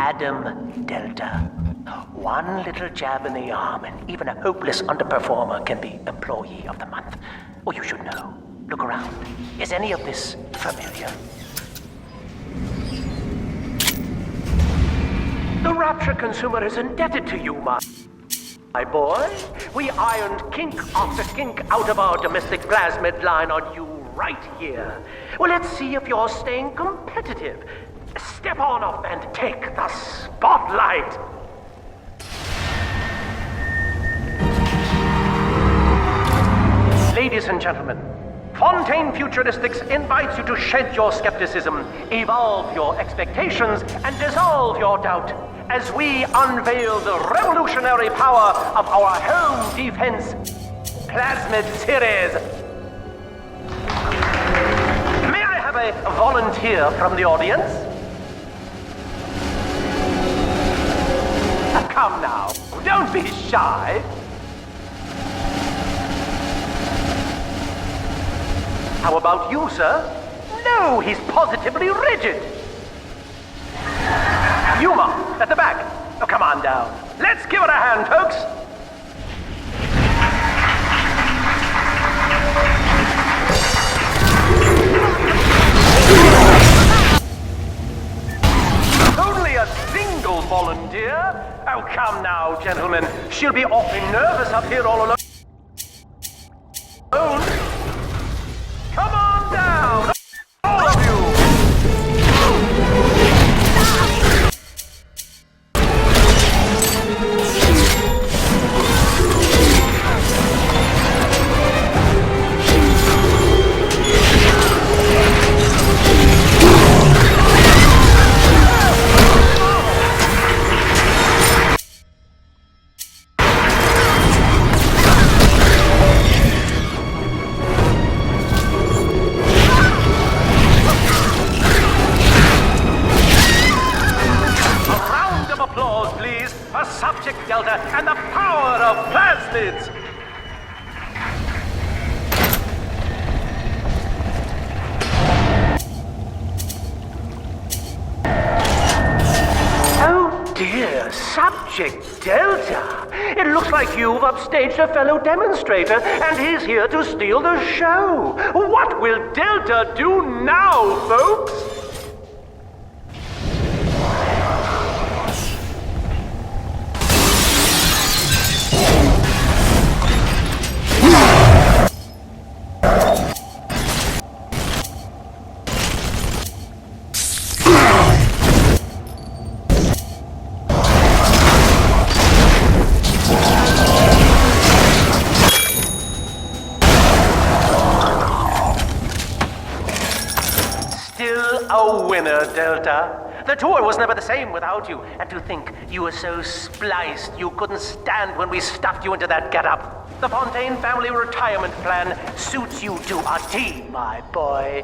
Adam Delta. One little jab in the arm, and even a hopeless underperformer can be Employee of the Month. Oh, you should know. Look around. Is any of this familiar? The Rapture consumer is indebted to you, my boy. We ironed kink after kink out of our domestic plasmid line on you right here. Well, let's see if you're staying competitive. Step on up and take the spotlight. Ladies and gentlemen, Fontaine Futuristics invites you to shed your skepticism, evolve your expectations, and dissolve your doubt as we unveil the revolutionary power of our home defense plasmid series. May I have a volunteer from the audience? Come now, don't be shy. How about you, sir? No, he's positively rigid. Yuma, at the back. Oh, come on down. Let's give it a hand, folks. Only a single volunteer? Oh, come now, gentlemen. She'll be awfully nervous up here all alone. Come on down, all of you! Subject Delta and the power of plasmids! Oh dear, Subject Delta! It looks like you've upstaged a fellow demonstrator, and he's here to steal the show! What will Delta do now, folks? A winner, Delta. The tour was never the same without you. And to think you were so spliced you couldn't stand when we stuffed you into that getup. The Fontaine family retirement plan suits you to a T, my boy.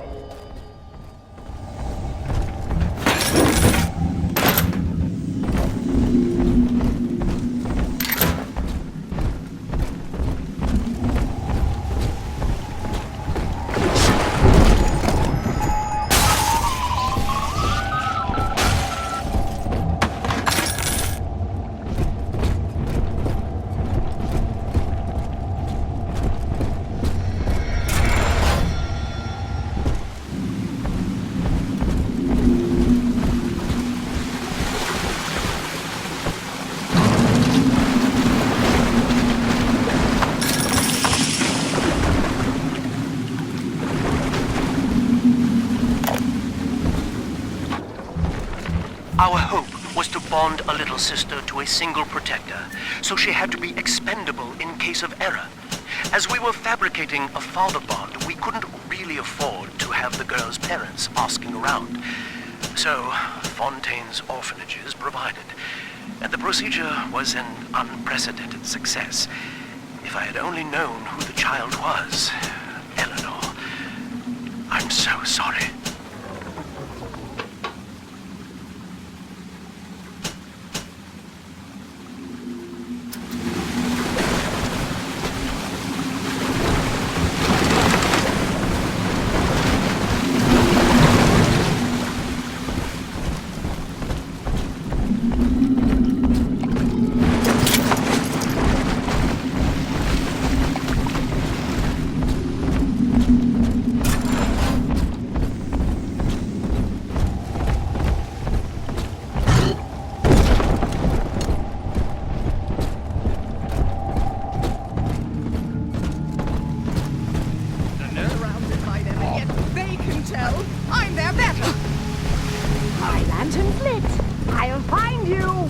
Our hope was to bond a little sister to a single protector, so she had to be expendable in case of error. As we were fabricating a father bond, we couldn't really afford to have the girl's parents asking around. So, Fontaine's orphanages provided, and the procedure was an unprecedented success. If I had only known who the child was, Eleanor, I'm so sorry. I'll find you!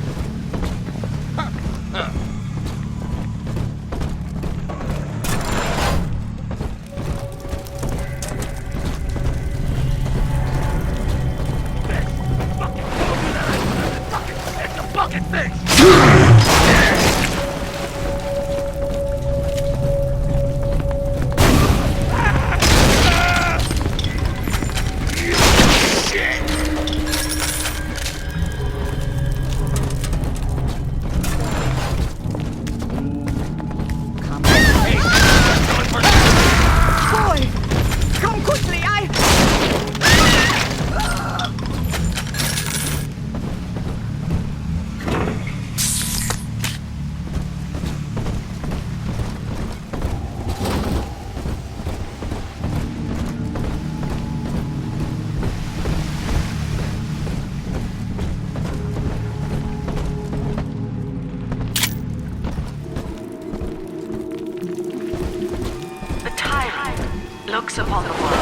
Looks upon the world,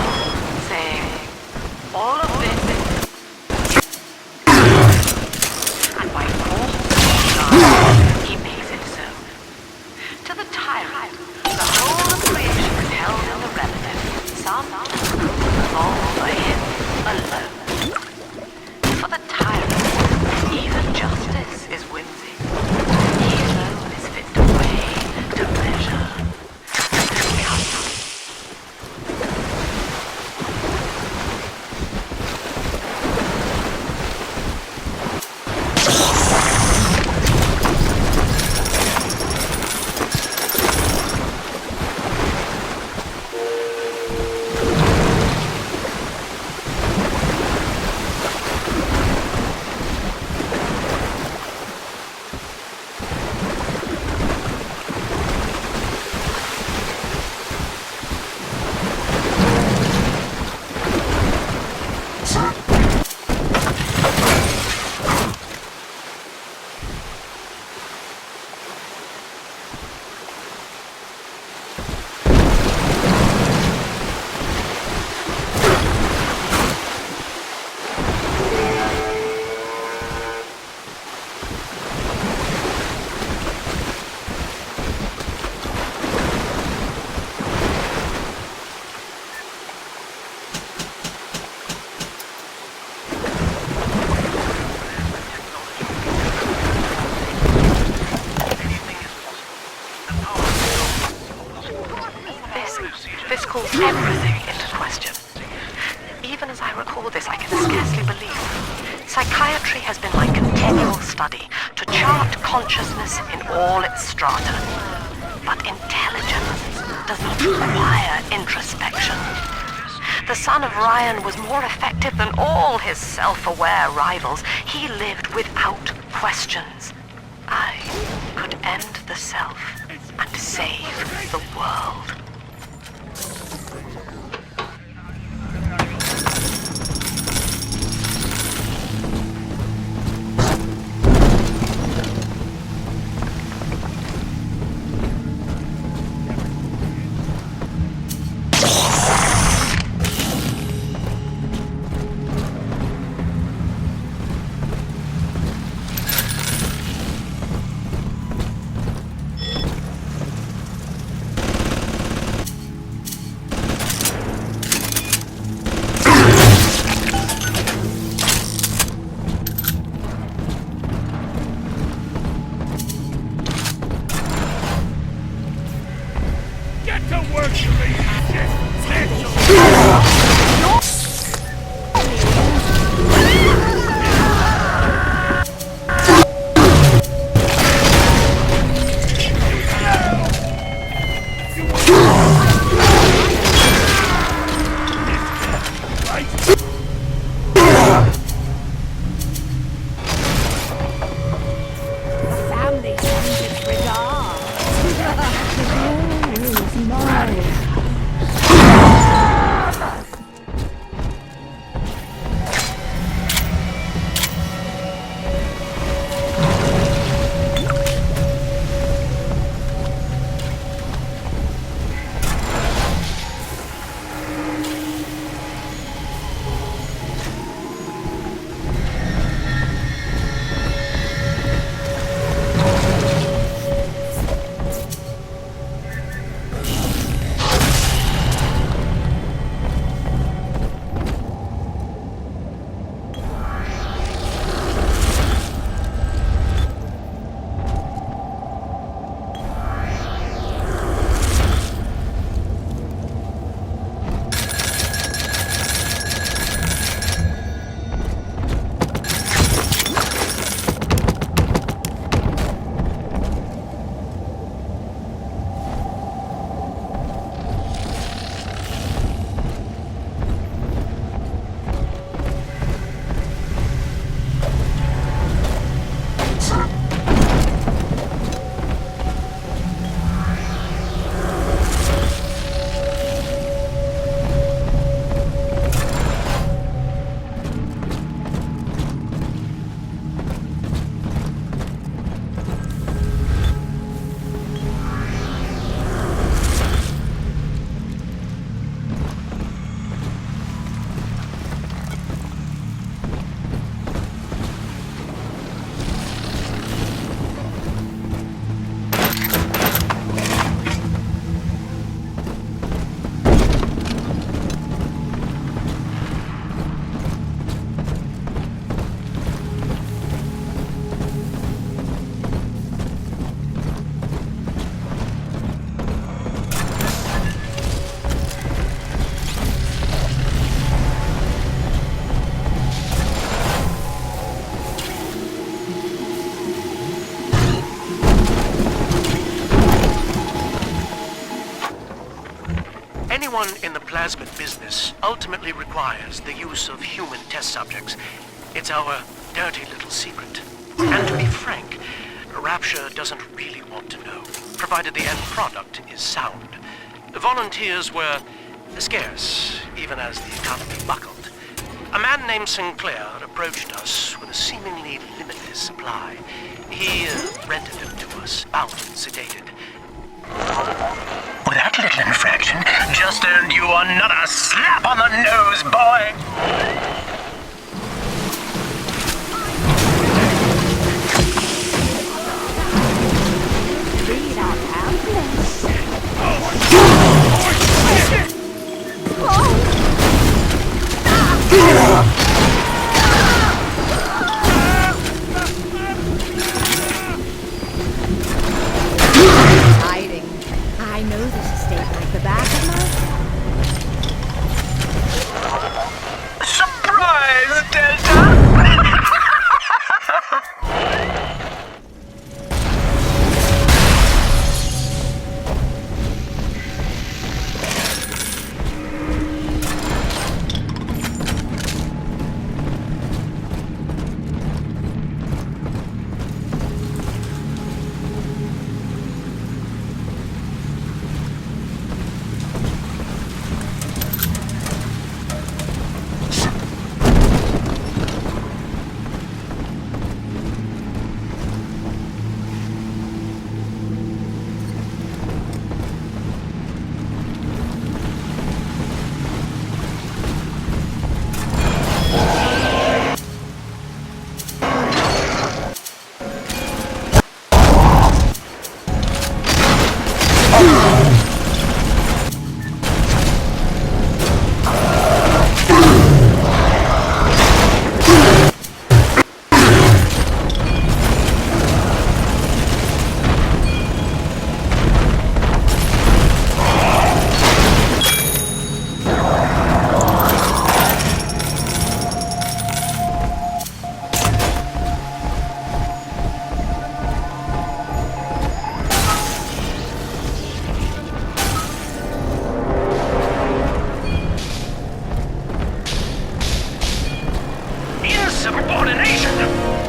saying, all of this, and by force of God, he makes it so. To the tyrant, the whole of creation is held in the relative, some, all by him alone. For the tyrant, even justice is whimsy. He alone is fit to weigh, to measure, to count. This calls everything into question. Even as I recall this, I can scarcely believe. Psychiatry has been my continual study to chart consciousness in all its strata. But intelligence does not require introspection. The son of Ryan was more effective than all his self-aware rivals. He lived without questions. I could end the self and save the world. plasmid business ultimately requires the use of human test subjects. It's our dirty little secret. And to be frank, Rapture doesn't really want to know, provided the end product is sound. Volunteers were scarce, even as the economy buckled. A man named Sinclair approached us with a seemingly limitless supply. He rented them to us, bound and sedated. With that little infraction, just earned you another slap on the nose, boy! Hiding. I know this estate like the back of my Surprise, Delta! Insubordination!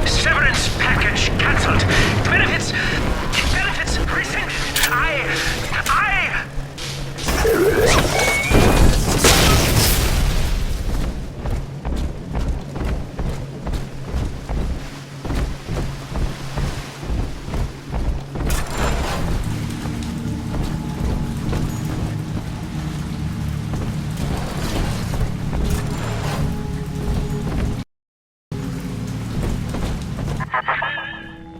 Severance package cancelled. Benefits rescinded.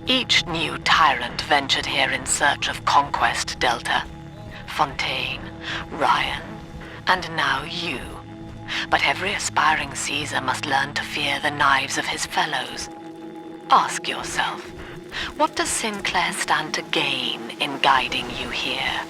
Each new tyrant ventured here in search of conquest, Delta. Fontaine, Ryan, and now you. But every aspiring Caesar must learn to fear the knives of his fellows. Ask yourself, what does Sinclair stand to gain in guiding you here?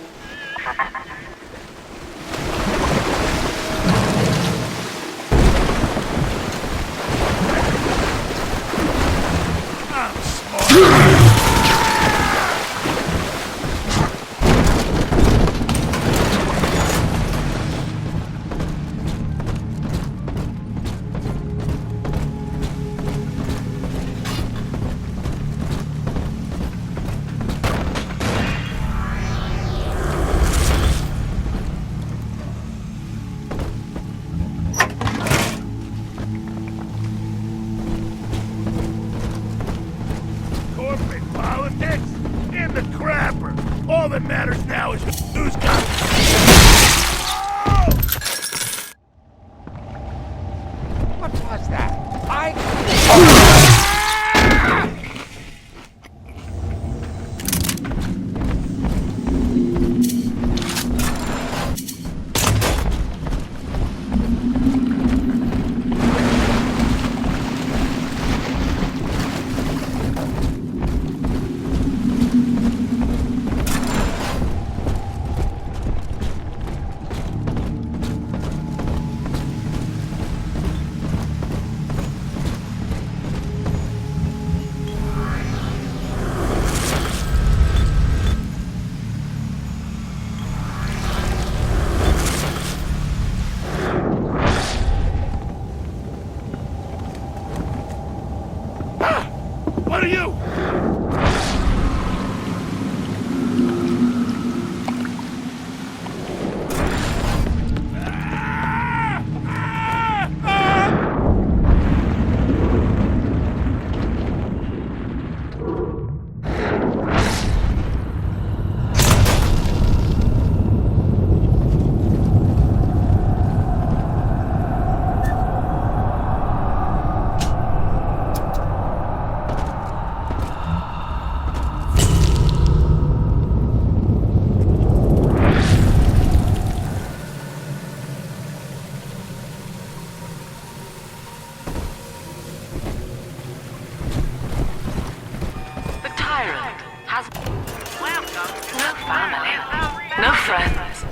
No friends,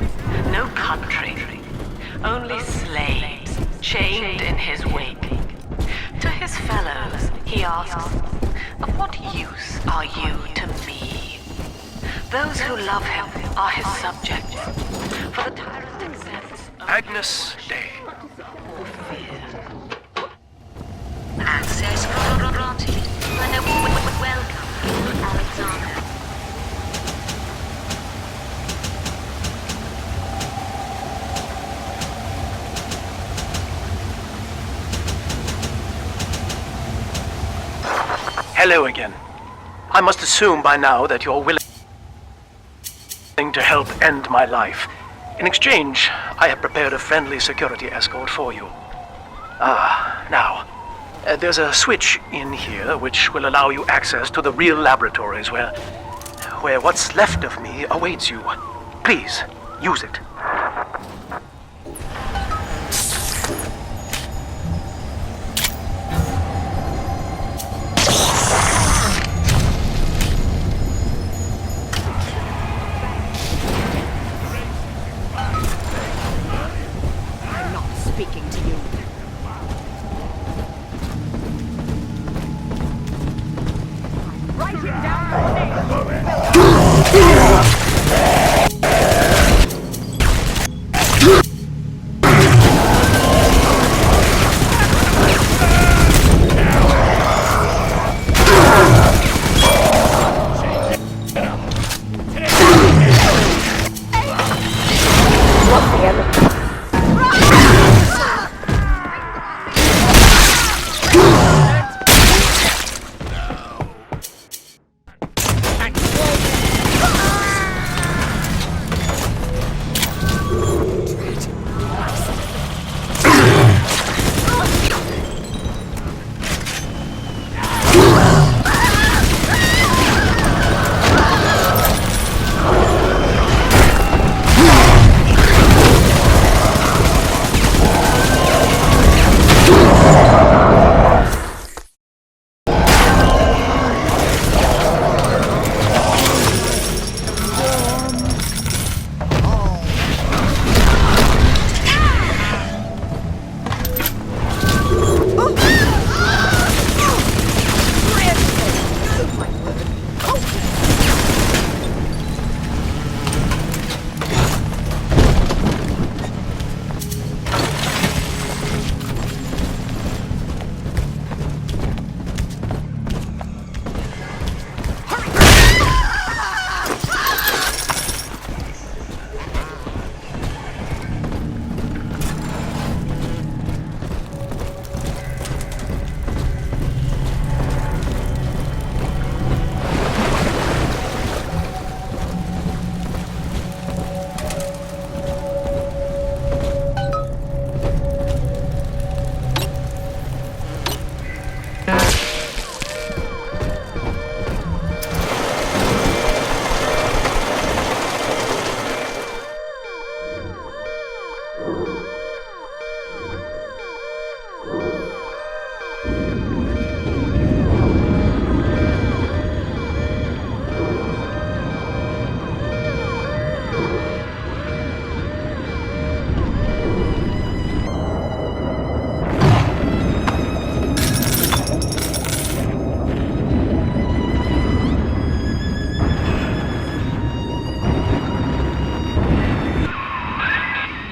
no country, only slaves chained in his wake. To his fellows, he asks, of what use are you to me? Those who love him are his subjects, for the tyrant accepts Agnes Day. Access granted. Welcome, Alexander. Hello again. I must assume by now that you're willing to help end my life. In exchange, I have prepared a friendly security escort for you. Now, there's a switch in here which will allow you access to the real laboratories where what's left of me awaits you. Please, use it. I'm not speaking to you.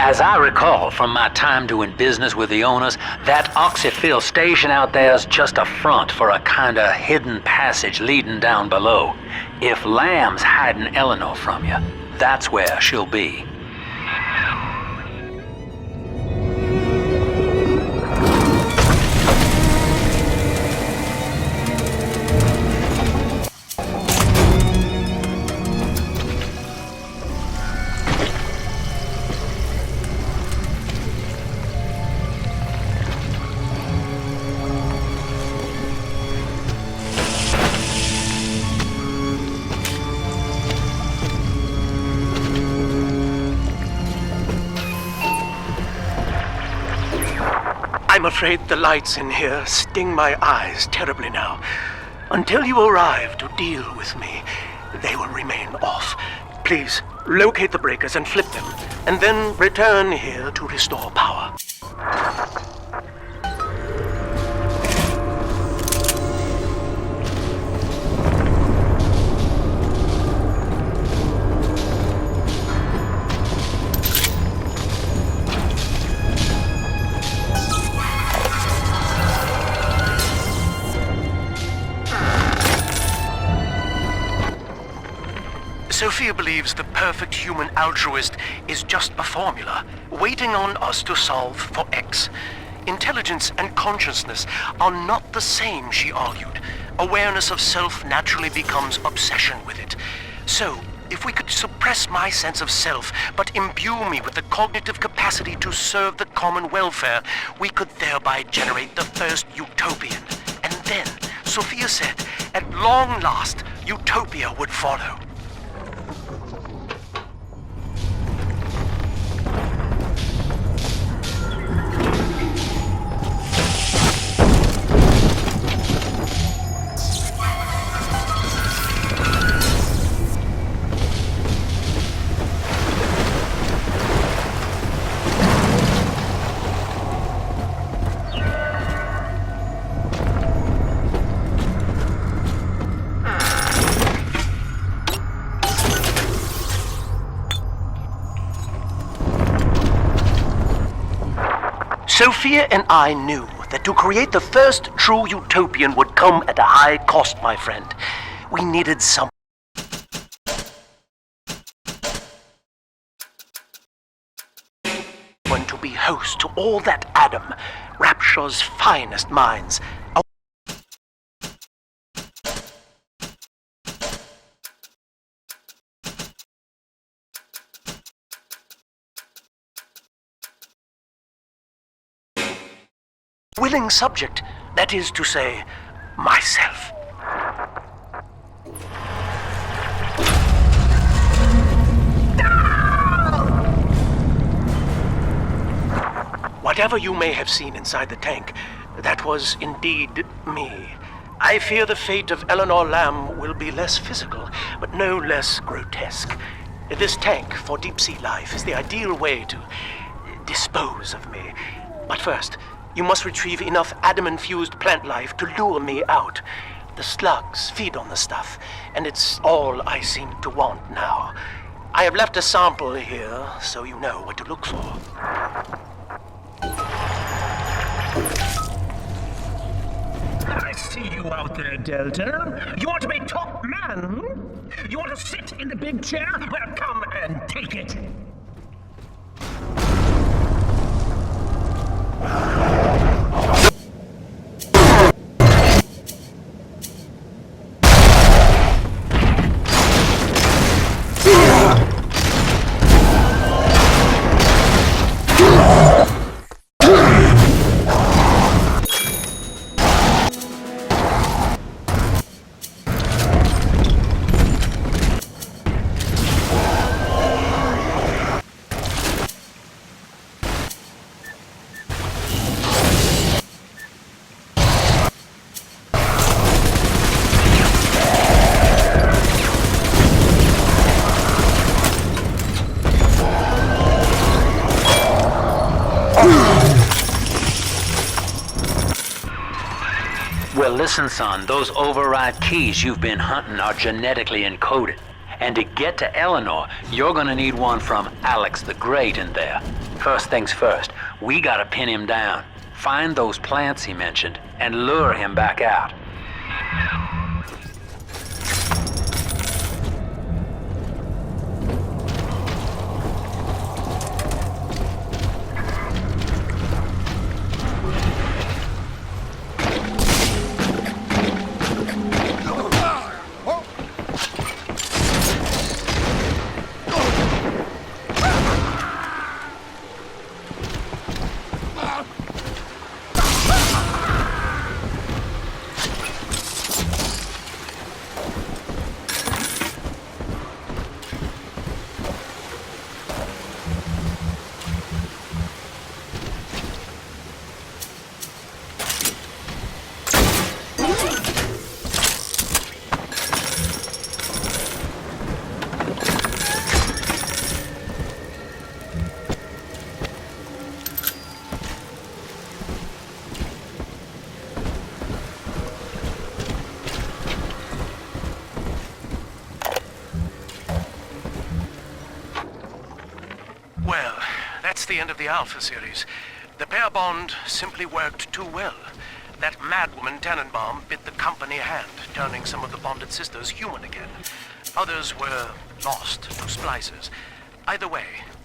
As I recall from my time doing business with the owners, that oxyfill station out there's just a front for a kinda hidden passage leading down below. If Lamb's hiding Eleanor from you, that's where she'll be. I'm afraid the lights in here sting my eyes terribly now. Until you arrive to deal with me, they will remain off. Please, Locate the breakers and flip them, and then return here to restore power. Sophia believes the perfect human altruist is just a formula, waiting on us to solve for X. Intelligence and consciousness are not the same, she argued. Awareness of self naturally becomes obsession with it. So, if we could suppress my sense of self, but imbue me with the cognitive capacity to serve the common welfare, we could thereby generate the first utopian. And then, Sophia said, at long last, utopia would follow. Sophia and I knew that to create the first true utopian would come at a high cost, my friend. We needed someone to be host to all that Adam, Rapture's finest minds. Willing subject, that is to say, myself. Whatever you may have seen inside the tank, that was indeed me. I fear the fate of Eleanor Lamb will be less physical, but no less grotesque. This tank for deep-sea life is the ideal way to dispose of me. But first, you must retrieve enough Adam-infused plant life to lure me out. The slugs feed on the stuff, and it's all I seem to want now. I have left a sample here, so you know what to look for. I see you out there, Delta. You want to be top man? You want to sit in the big chair? Well, come and take it. Well, listen, son, those override keys you've been hunting are genetically encoded. And to get to Eleanor, you're gonna need one from Alex the Great in there. First things first, we gotta pin him down. Find those plants he mentioned, and lure him back out. end of the Alpha series. The pair bond simply worked too well. That madwoman Tannenbaum bit the company hand, turning some of the bonded sisters human again. Others were lost to splices. Either way,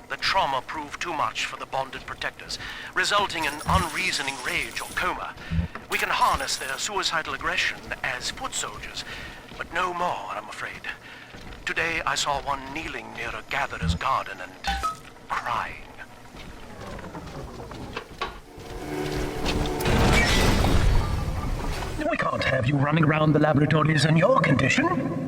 the trauma proved too much for the bonded protectors, resulting in unreasoning rage or coma. We can harness their suicidal aggression as foot soldiers, but no more, I'm afraid. Today I saw one kneeling near a gatherer's garden and crying. We can't have you running around the laboratories in your condition.